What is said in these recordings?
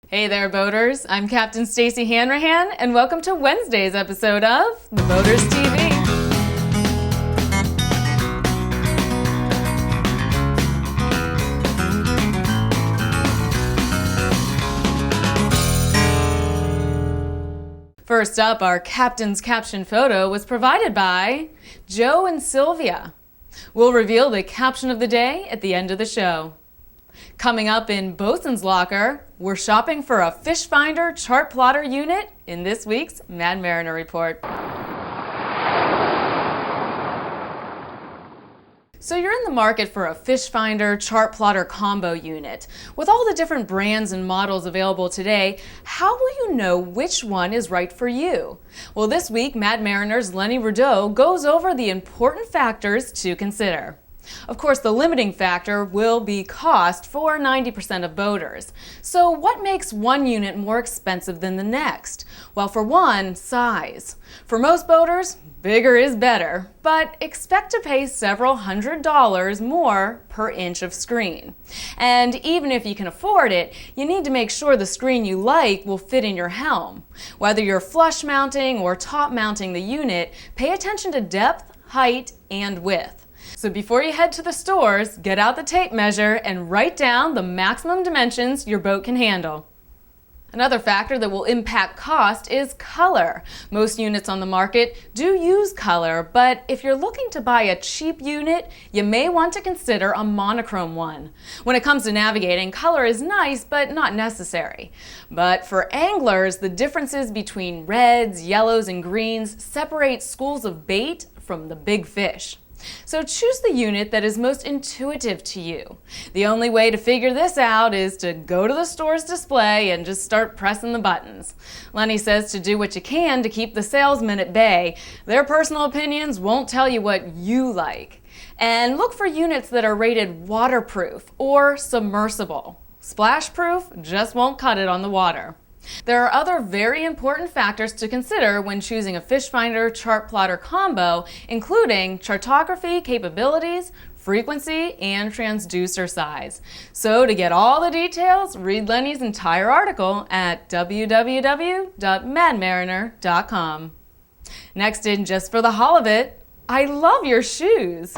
Hey there, boaters. I'm Captain Stacey Hanrahan, and welcome to Wednesday's episode of The Boaters TV. First up, our Captain's Caption photo was provided by Joe and Sylvia. We'll reveal the caption of the day at the end of the show. Coming up in Bosun's Locker, we're shopping for a Fishfinder Chartplotter unit in this week's Mad Mariner Report. So you're in the market for a Fishfinder Chartplotter combo unit. With all the different brands and models available today, how will you know which one is right for you? Well, this week, Mad Mariner's Lenny Rideau goes over the important factors to consider. Of course, the limiting factor will be cost for 90% of boaters. So what makes one unit more expensive than the next? Well, for one, size. For most boaters, bigger is better, but expect to pay several $100s more per inch of screen. And even if you can afford it, you need to make sure the screen you like will fit in your helm. Whether you're flush mounting or top mounting the unit, pay attention to depth, height, and width. So before you head to the stores, get out the tape measure and write down the maximum dimensions your boat can handle. Another factor that will impact cost is color. Most units on the market do use color, but if you're looking to buy a cheap unit, you may want to consider a monochrome one. When it comes to navigating, color is nice, but not necessary. But for anglers, the differences between reds, yellows, and greens separate schools of bait from the big fish. So choose the unit that is most intuitive to you. The only way to figure this out is to go to the store's display and just start pressing the buttons. Lenny says to do what you can to keep the salesmen at bay. Their personal opinions won't tell you what you like. And look for units that are rated waterproof or submersible. Splash-proof just won't cut it on the water. There are other very important factors to consider when choosing a Fishfinder Chartplotter combo, including chartography capabilities, frequency, and transducer size. So to get all the details, read Lenny's entire article at www.madmariner.com. Next in Just for the Hall of It, I love your shoes.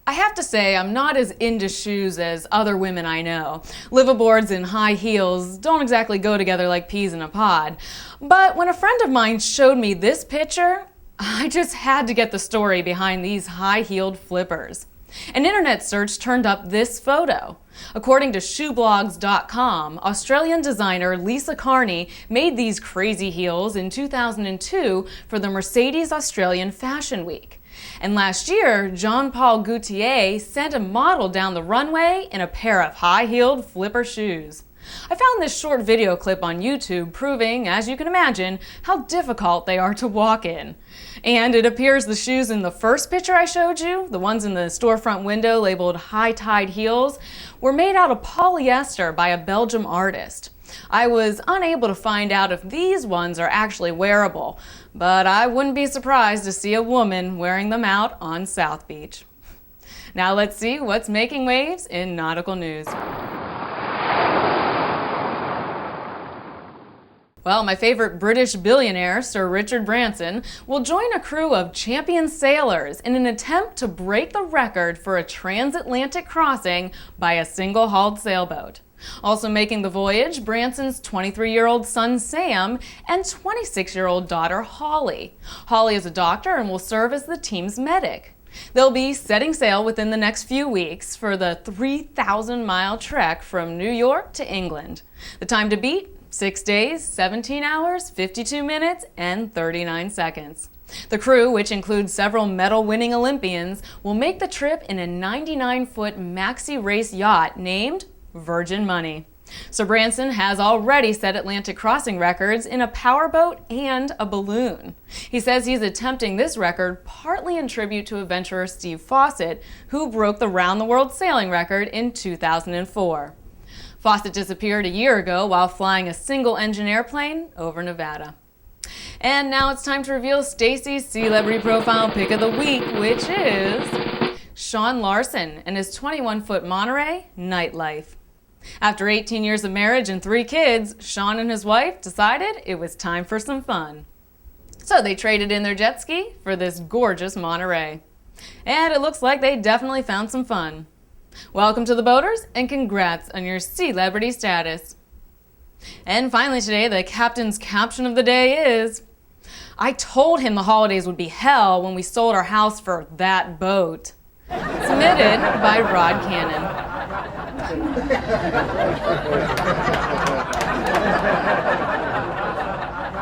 I have to say, I'm not as into shoes as other women I know. Liveaboards and high heels don't exactly go together like peas in a pod. But when a friend of mine showed me this picture, I just had to get the story behind these high-heeled flippers. An internet search turned up this photo. According to shoeblogs.com, Australian designer Lisa Carney made these crazy heels in 2002 for the Mercedes Australian Fashion Week. And last year, Jean-Paul Gaultier sent a model down the runway in a pair of high-heeled flipper shoes. I found this short video clip on YouTube proving, as you can imagine, how difficult they are to walk in. And it appears the shoes in the first picture I showed you, the ones in the storefront window labeled high-tide heels, were made out of polyester by a Belgian artist. I was unable to find out if these ones are actually wearable, but I wouldn't be surprised to see a woman wearing them out on South Beach. Now let's see what's making waves in nautical news. Well, my favorite British billionaire, Sir Richard Branson, will join a crew of champion sailors in an attempt to break the record for a transatlantic crossing by a single-hulled sailboat. Also making the voyage, Branson's 23-year-old son Sam and 26-year-old daughter Holly. Holly is a doctor and will serve as the team's medic. They'll be setting sail within the next few weeks for the 3,000-mile trek from New York to England. The time to beat? 6 days, 17 hours, 52 minutes, and 39 seconds. The crew, which includes several medal-winning Olympians, will make the trip in a 99-foot maxi-race yacht named Virgin Money. Sir Branson has already set Atlantic crossing records in a powerboat and a balloon. He says he's attempting this record partly in tribute to adventurer Steve Fawcett, who broke the round-the-world sailing record in 2004. Fawcett disappeared a year ago while flying a single-engine airplane over Nevada. And now it's time to reveal Stacey's Sealebrity Profile Pick of the Week, which is Shawn Larson and his 21-foot Monterey nightlife. After 18 years of marriage and 3 kids, Shawn and his wife decided it was time for some fun. So they traded in their jet ski for this gorgeous Monterey. And it looks like they definitely found some fun. Welcome to the boaters, and congrats on your Sealebrity status. And finally today, the captain's caption of the day is, "I told him the holidays would be hell when we sold our house for that boat." Submitted by Rod Cannon.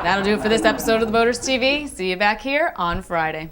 That'll do it for this episode of the Boaters TV. See you back here on Friday.